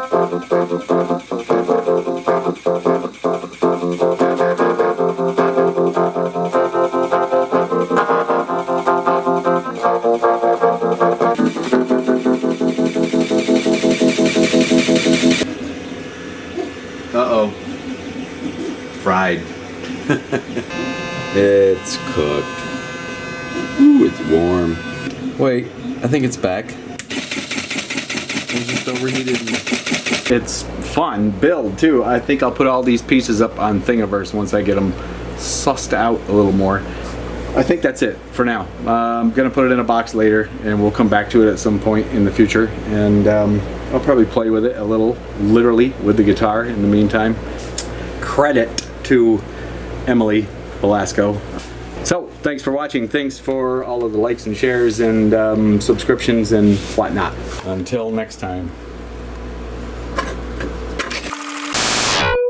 Uh-oh. Fried. It's cooked. Ooh, it's warm. Wait, I think it's back. It's just overheated. It's fun build too. I think I'll put all these pieces up on Thingiverse once I get them sussed out a little more. I think that's it for now. I'm gonna put it in a box later and we'll come back to it at some point in the future, and I'll probably play with it a little, literally with the guitar in the meantime. Credit to Emily Velasco. So thanks for watching. Thanks for all of the likes and shares and subscriptions and whatnot. Until next time.